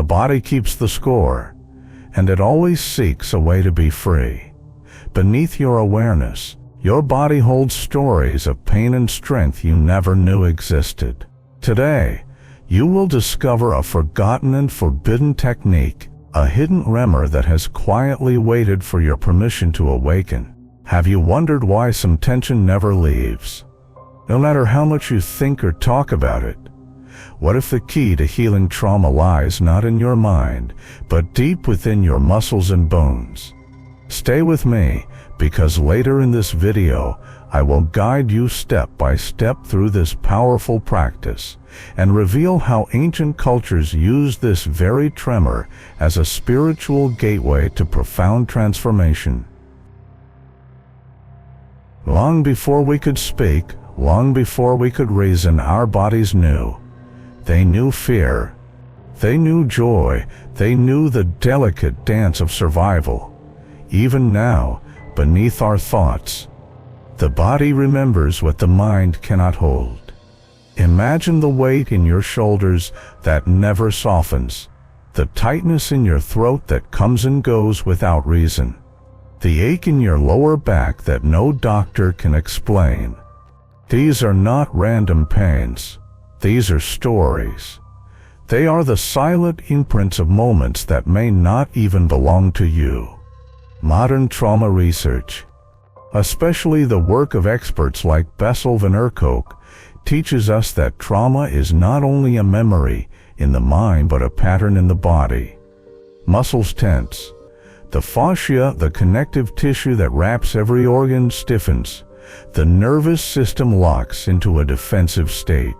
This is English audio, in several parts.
body keeps the score, and it always seeks a way to be free. Beneath your awareness, your body holds stories of pain and strength you never knew existed. Today, you will discover a forgotten and forbidden technique, a hidden tremor that has quietly waited for your permission to awaken. Have you wondered why some tension never leaves? No matter how much you think or talk about it, what if the key to healing trauma lies not in your mind, but deep within your muscles and bones? Stay with me, because later in this video, I will guide you step by step through this powerful practice and reveal how ancient cultures used this very tremor as a spiritual gateway to profound transformation. Long before we could speak, long before we could reason, our bodies knew. They knew fear. They knew joy. They knew the delicate dance of survival. Even now, beneath our thoughts, the body remembers what the mind cannot hold. Imagine the weight in your shoulders that never softens, the tightness in your throat that comes and goes without reason, the ache in your lower back that no doctor can explain. These are not random pains. These are stories. They are the silent imprints of moments that may not even belong to you. Modern trauma research, especially the work of experts like Bessel van Erkoek, teaches us that trauma is not only a memory in the mind but a pattern in the body. Muscles tense. The fascia, the connective tissue that wraps every organ, stiffens. The nervous system locks into a defensive state.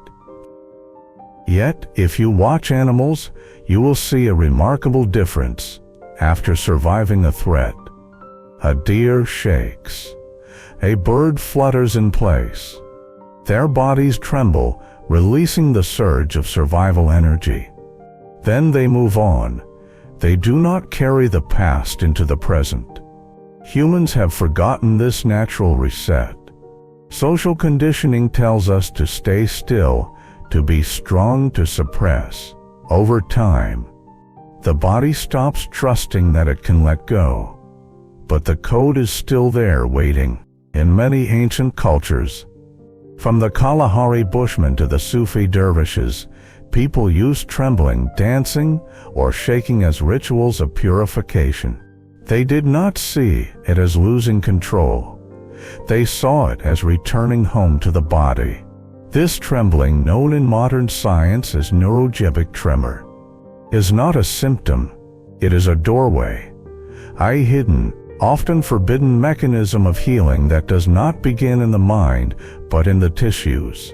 Yet, if you watch animals, you will see a remarkable difference. After surviving a threat, a deer shakes. A bird flutters in place. Their bodies tremble, releasing the surge of survival energy. Then they move on. They do not carry the past into the present. Humans have forgotten this natural reset. Social conditioning tells us to stay still, to be strong, to suppress. Over time, the body stops trusting that it can let go. But the code is still there waiting. In many ancient cultures, from the Kalahari Bushmen to the Sufi dervishes, people used trembling, dancing, or shaking as rituals of purification. They did not see it as losing control. They saw it as returning home to the body. This trembling, known in modern science as neurogenic tremor, is not a symptom. It is a doorway, a hidden, often forbidden mechanism of healing that does not begin in the mind but in the tissues.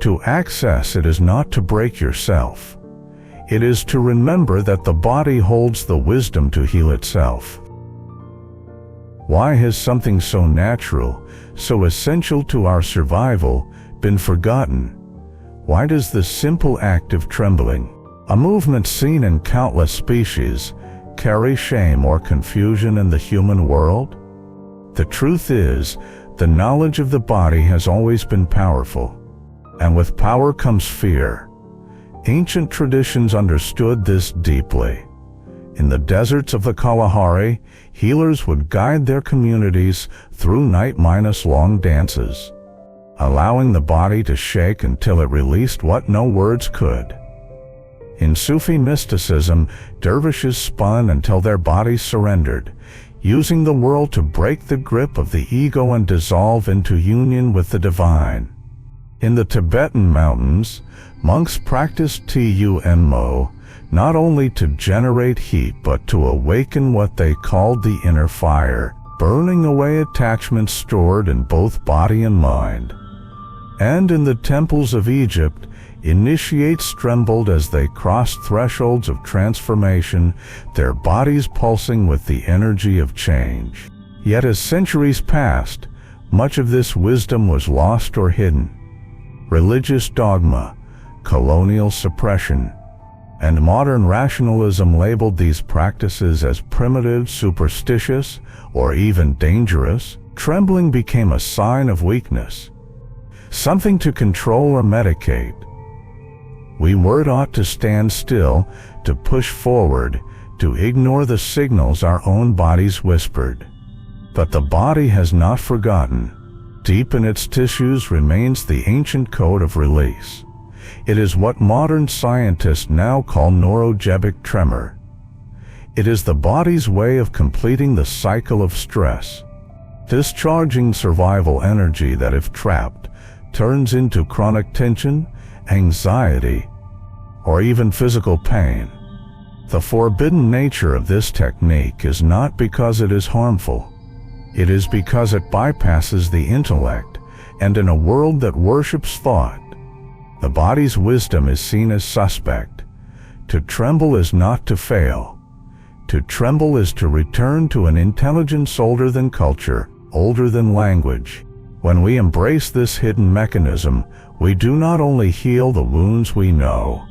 To access it is not to break yourself. It is to remember that the body holds the wisdom to heal itself. Why has something so natural, so essential to our survival, been forgotten? Why does the simple act of trembling, a movement seen in countless species, carry shame or confusion in the human world? The truth is, the knowledge of the body has always been powerful, and with power comes fear. Ancient traditions understood this deeply. In the deserts of the Kalahari, healers would guide their communities through night-long dances, allowing the body to shake until it released what no words could. In Sufi mysticism, dervishes spun until their bodies surrendered, using the world to break the grip of the ego and dissolve into union with the divine. In the Tibetan mountains, monks practiced Tumo, not only to generate heat but to awaken what they called the inner fire, burning away attachments stored in both body and mind. And in the temples of Egypt, initiates trembled as they crossed thresholds of transformation, their bodies pulsing with the energy of change. Yet as centuries passed, much of this wisdom was lost or hidden. Religious dogma, colonial suppression, and modern rationalism labeled these practices as primitive, superstitious, or even dangerous. Trembling became a sign of weakness, something to control or medicate. We were taught to stand still, to push forward, to ignore the signals our own bodies whispered. But the body has not forgotten. Deep in its tissues remains the ancient code of release. It is what modern scientists now call neurogenic tremor. It is the body's way of completing the cycle of stress, discharging survival energy that, if trapped, turns into chronic tension, anxiety, or even physical pain. The forbidden nature of this technique is not because it is harmful. It is because it bypasses the intellect, and in a world that worships thought, the body's wisdom is seen as suspect. To tremble is not to fail. To tremble is to return to an intelligence older than culture, older than language. When we embrace this hidden mechanism, we do not only heal the wounds we know,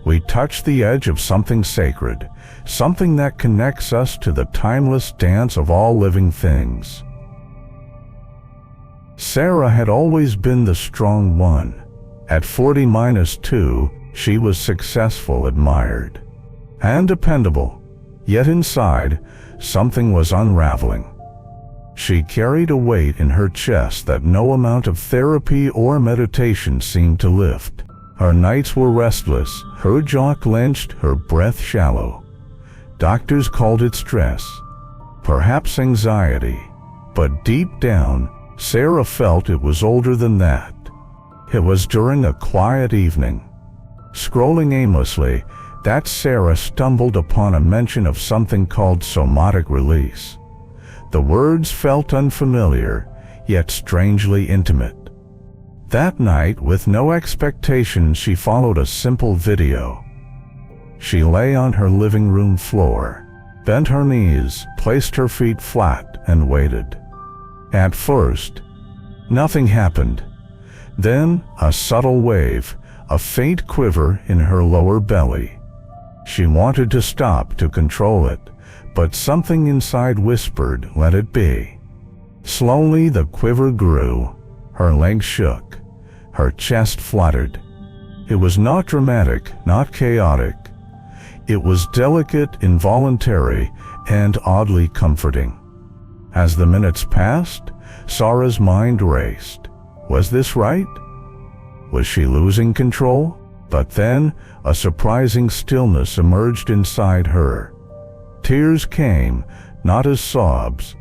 we touch the edge of something sacred, something that connects us to the timeless dance of all living things. Sarah had always been the strong one. At 40-2, she was successful, admired, and dependable. Yet inside, something was unraveling. She carried a weight in her chest that no amount of therapy or meditation seemed to lift. Her nights were restless, her jaw clenched, her breath shallow. Doctors called it stress, perhaps anxiety, but deep down, Sarah felt it was older than that. It was during a quiet evening, scrolling aimlessly, that Sarah stumbled upon a mention of something called somatic release. The words felt unfamiliar, yet strangely intimate. That night, with no expectation, she followed a simple video. She lay on her living room floor, bent her knees, placed her feet flat, and waited. At first, nothing happened. Then, a subtle wave, a faint quiver in her lower belly. She wanted to stop, to control it, but something inside whispered, "Let it be." Slowly the quiver grew. Her legs shook. Her chest fluttered. It was not dramatic, not chaotic. It was delicate, involuntary, and oddly comforting. As the minutes passed, Sarah's mind raced. Was this right? Was she losing control? But then, a surprising stillness emerged inside her. Tears came, not as sobs,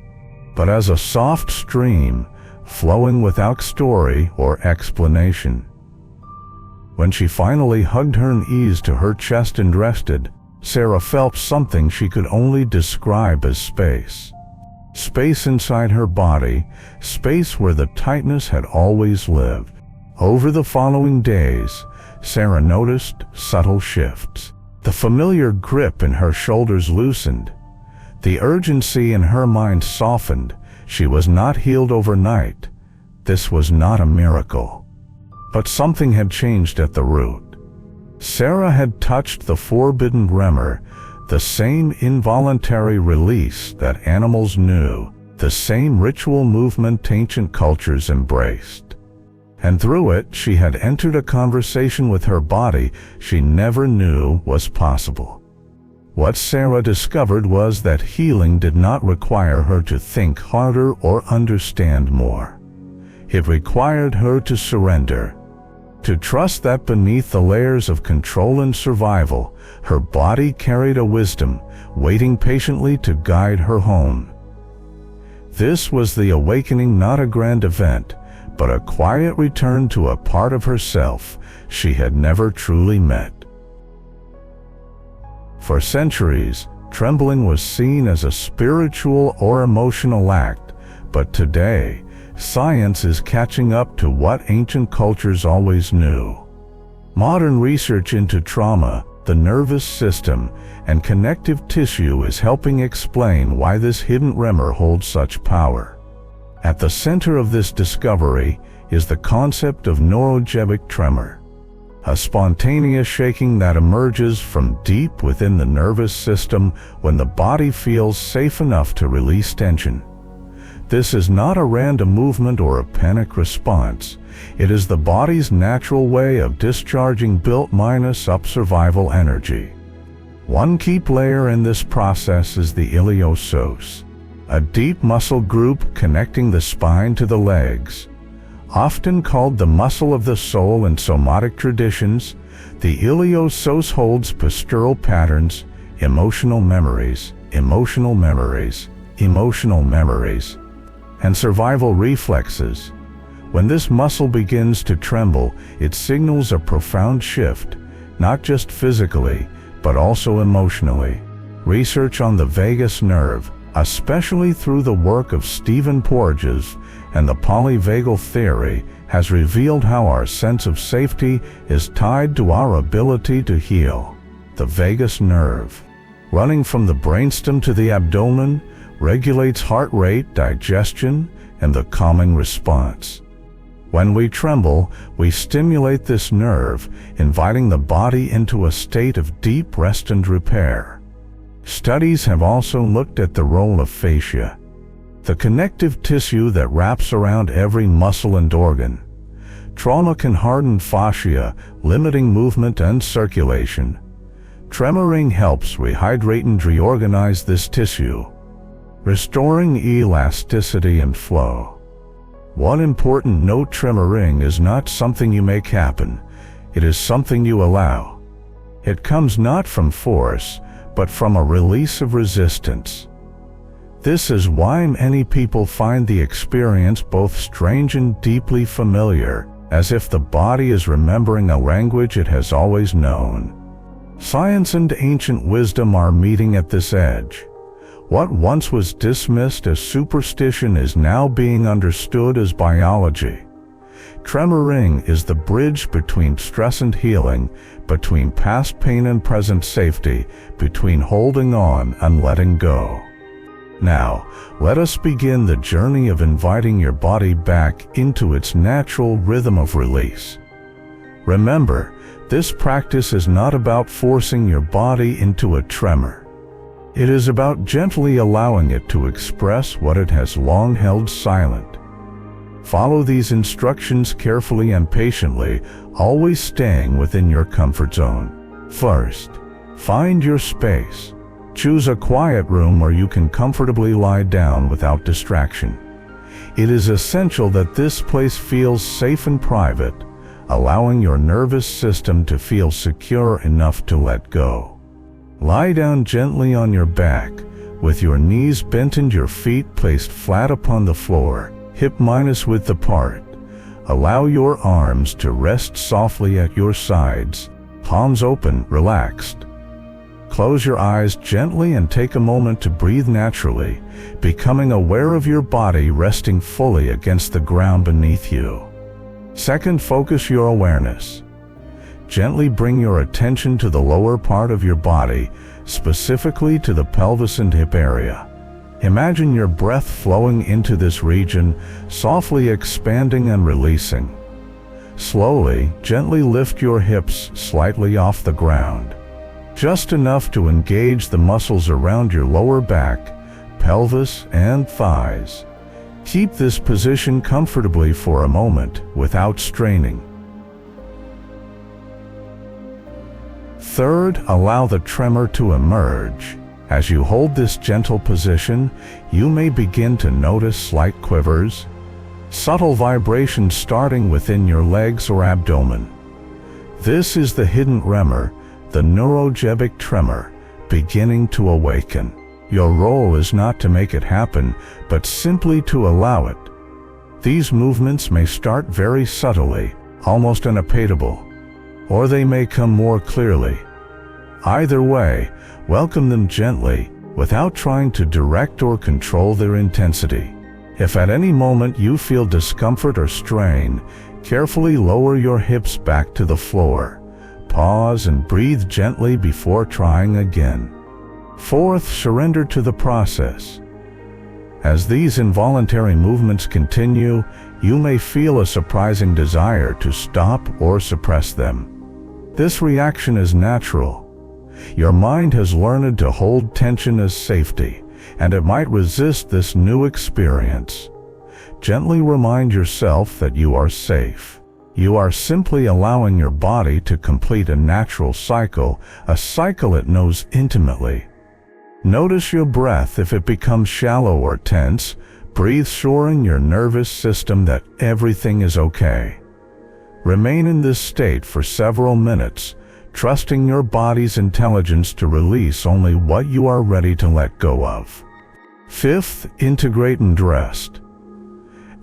but as a soft stream, flowing without story or explanation. When she finally hugged her knees to her chest and rested, Sarah felt something she could only describe as space. Space inside her body, space where the tightness had always lived. Over the following days, Sarah noticed subtle shifts. The familiar grip in her shoulders loosened. The urgency in her mind softened. She was not healed overnight. This was not a miracle. But something had changed at the root. Sarah had touched the forbidden tremor, the same involuntary release that animals knew, the same ritual movement ancient cultures embraced. And through it, she had entered a conversation with her body she never knew was possible. What Sarah discovered was that healing did not require her to think harder or understand more. It required her to surrender, to trust that beneath the layers of control and survival, her body carried a wisdom, waiting patiently to guide her home. This was the awakening, not a grand event, but a quiet return to a part of herself she had never truly met. For centuries, trembling was seen as a spiritual or emotional act, but today, science is catching up to what ancient cultures always knew. Modern research into trauma, the nervous system, and connective tissue is helping explain why this hidden tremor holds such power. At the center of this discovery is the concept of neurogenic tremor, a spontaneous shaking that emerges from deep within the nervous system when the body feels safe enough to release tension. This is not a random movement or a panic response. It is the body's natural way of discharging built-up survival energy. One key player in this process is the iliopsoas, a deep muscle group connecting the spine to the legs. Often called the muscle of the soul in somatic traditions, the iliopsoas holds postural patterns, emotional memories, and survival reflexes. When this muscle begins to tremble, it signals a profound shift, not just physically, but also emotionally. Research on the vagus nerve, especially through the work of Stephen Porges and the polyvagal theory, has revealed how our sense of safety is tied to our ability to heal. The vagus nerve, running from the brainstem to the abdomen, regulates heart rate, digestion, and the calming response. When we tremble, we stimulate this nerve, inviting the body into a state of deep rest and repair. Studies have also looked at the role of fascia, the connective tissue that wraps around every muscle and organ. Trauma can harden fascia, limiting movement and circulation. Tremoring helps rehydrate and reorganize this tissue, restoring elasticity and flow. One important note: tremoring is not something you make happen. It is something you allow. It comes not from force, but from a release of resistance. This is why many people find the experience both strange and deeply familiar, as if the body is remembering a language it has always known. Science and ancient wisdom are meeting at this edge. What once was dismissed as superstition is now being understood as biology. Tremoring is the bridge between stress and healing, between past pain and present safety, between holding on and letting go. Now, let us begin the journey of inviting your body back into its natural rhythm of release. Remember, this practice is not about forcing your body into a tremor. It is about gently allowing it to express what it has long held silent. Follow these instructions carefully and patiently, always staying within your comfort zone. First, find your space. Choose a quiet room where you can comfortably lie down without distraction. It is essential that this place feels safe and private, allowing your nervous system to feel secure enough to let go. Lie down gently on your back, with your knees bent and your feet placed flat upon the floor, hip-width apart. Allow your arms to rest softly at your sides, palms open, relaxed. Close your eyes gently and take a moment to breathe naturally, becoming aware of your body resting fully against the ground beneath you. Second, focus your awareness. Gently bring your attention to the lower part of your body, specifically to the pelvis and hip area. Imagine your breath flowing into this region, softly expanding and releasing. Slowly, gently lift your hips slightly off the ground, just enough to engage the muscles around your lower back, pelvis, and thighs. Keep this position comfortably for a moment without straining. Third, allow the tremor to emerge. As you hold this gentle position, you may begin to notice slight quivers, subtle vibrations starting within your legs or abdomen. This is the hidden tremor, the neurogenic tremor, beginning to awaken. Your role is not to make it happen, but simply to allow it. These movements may start very subtly, almost unimpedable, or they may come more clearly. Either way, welcome them gently, without trying to direct or control their intensity. If at any moment you feel discomfort or strain, carefully lower your hips back to the floor. Pause and breathe gently before trying again. Fourth, surrender to the process. As these involuntary movements continue, you may feel a surprising desire to stop or suppress them. This reaction is natural. Your mind has learned to hold tension as safety, and it might resist this new experience. Gently remind yourself that you are safe. You are simply allowing your body to complete a natural cycle, a cycle it knows intimately. Notice your breath. If it becomes shallow or tense, breathe, assuring your nervous system that everything is okay. Remain in this state for several minutes, trusting your body's intelligence to release only what you are ready to let go of. Fifth, integrate and rest.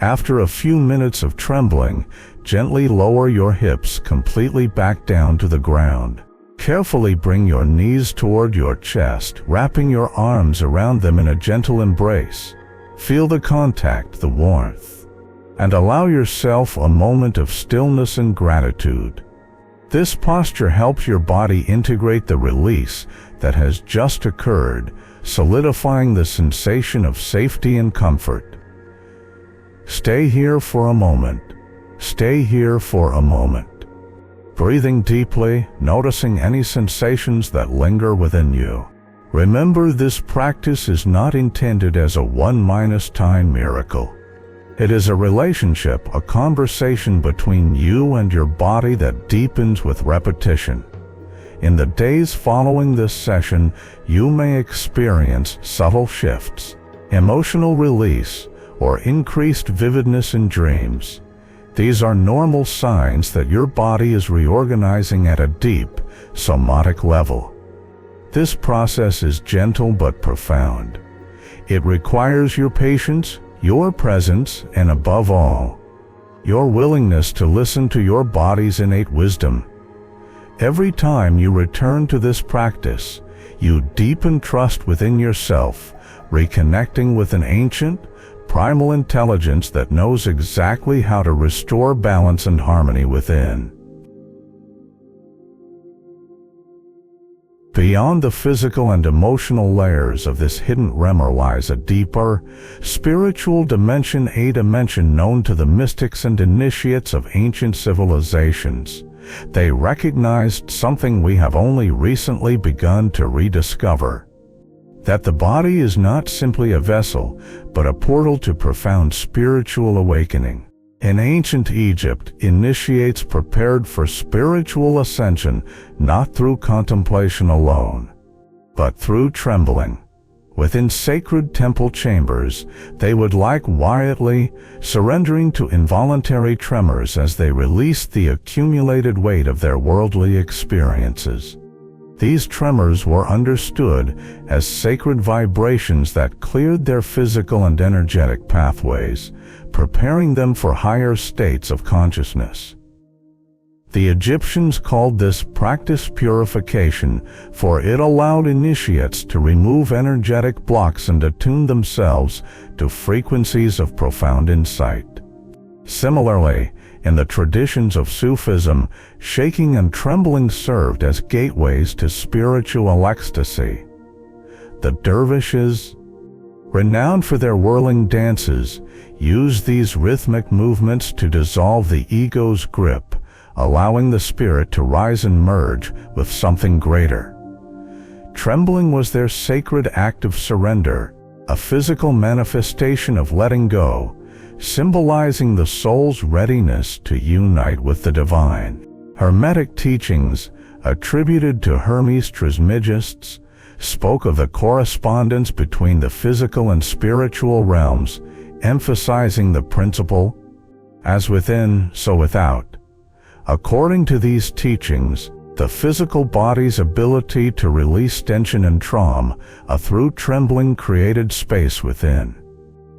After a few minutes of trembling, gently lower your hips completely back down to the ground. Carefully bring your knees toward your chest, wrapping your arms around them in a gentle embrace. Feel the contact, the warmth, and allow yourself a moment of stillness and gratitude. This posture helps your body integrate the release that has just occurred, solidifying the sensation of safety and comfort. Stay here for a moment. Stay here for a moment. Breathing deeply, noticing any sensations that linger within you. Remember, this practice is not intended as a 1-time miracle. It is a relationship, a conversation between you and your body that deepens with repetition. In the days following this session, you may experience subtle shifts, emotional release, or increased vividness in dreams. These are normal signs that your body is reorganizing at a deep, somatic level. This process is gentle but profound. It requires your patience, your presence, and above all, your willingness to listen to your body's innate wisdom. Every time you return to this practice, you deepen trust within yourself, reconnecting with an ancient, primal intelligence that knows exactly how to restore balance and harmony within. Beyond the physical and emotional layers of this hidden tremor lies a deeper, spiritual dimension, a dimension known to the mystics and initiates of ancient civilizations. They recognized something we have only recently begun to rediscover: that the body is not simply a vessel, but a portal to profound spiritual awakening. In ancient Egypt, initiates prepared for spiritual ascension not through contemplation alone, but through trembling. Within sacred temple chambers, they would lie quietly, surrendering to involuntary tremors as they released the accumulated weight of their worldly experiences. These tremors were understood as sacred vibrations that cleared their physical and energetic pathways, preparing them for higher states of consciousness. The Egyptians called this practice purification, for it allowed initiates to remove energetic blocks and attune themselves to frequencies of profound insight. Similarly, in the traditions of Sufism, shaking and trembling served as gateways to spiritual ecstasy. The dervishes, renowned for their whirling dances, used these rhythmic movements to dissolve the ego's grip, allowing the spirit to rise and merge with something greater. Trembling was their sacred act of surrender, a physical manifestation of letting go, symbolizing the soul's readiness to unite with the divine. Hermetic teachings, attributed to Hermes Trismegistus, spoke of the correspondence between the physical and spiritual realms, emphasizing the principle, as within, so without. According to these teachings, the physical body's ability to release tension and trauma through trembling created space within.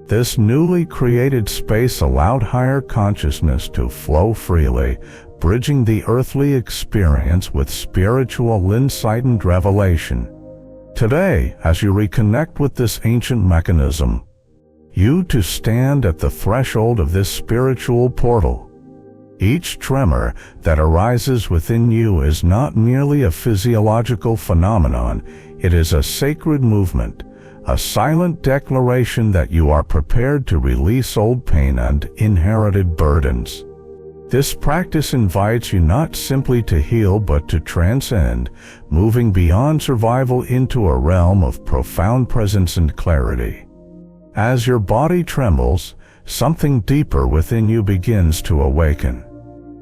This newly created space allowed higher consciousness to flow freely, bridging the earthly experience with spiritual insight and revelation. Today, as you reconnect with this ancient mechanism, you too stand at the threshold of this spiritual portal. Each tremor that arises within you is not merely a physiological phenomenon, it is a sacred movement, a silent declaration that you are prepared to release old pain and inherited burdens. This practice invites you not simply to heal but to transcend, moving beyond survival into a realm of profound presence and clarity. As your body trembles, something deeper within you begins to awaken.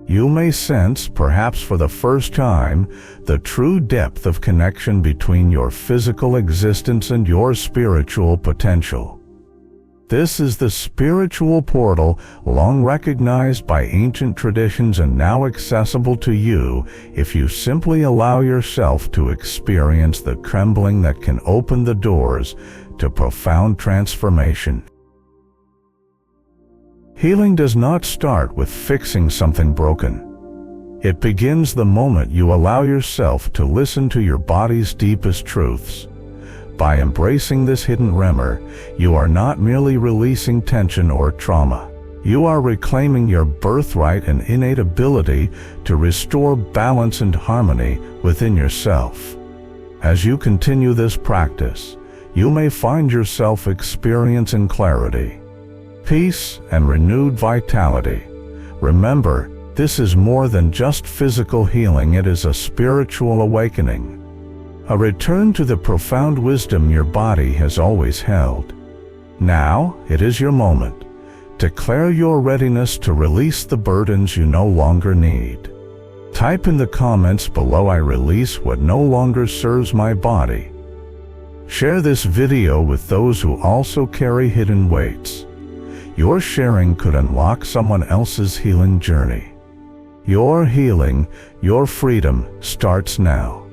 You may sense, perhaps for the first time, the true depth of connection between your physical existence and your spiritual potential. This is the spiritual portal long recognized by ancient traditions and now accessible to you if you simply allow yourself to experience the trembling that can open the doors to profound transformation. Healing does not start with fixing something broken. It begins the moment you allow yourself to listen to your body's deepest truths. By embracing this hidden tremor, you are not merely releasing tension or trauma. You are reclaiming your birthright and innate ability to restore balance and harmony within yourself. As you continue this practice, you may find yourself experiencing clarity, peace, and renewed vitality. Remember, this is more than just physical healing, it is a spiritual awakening. A return to the profound wisdom your body has always held. Now, it is your moment. Declare your readiness to release the burdens you no longer need. Type in the comments below, "I release what no longer serves my body." Share this video with those who also carry hidden weights. Your sharing could unlock someone else's healing journey. Your healing, your freedom starts now.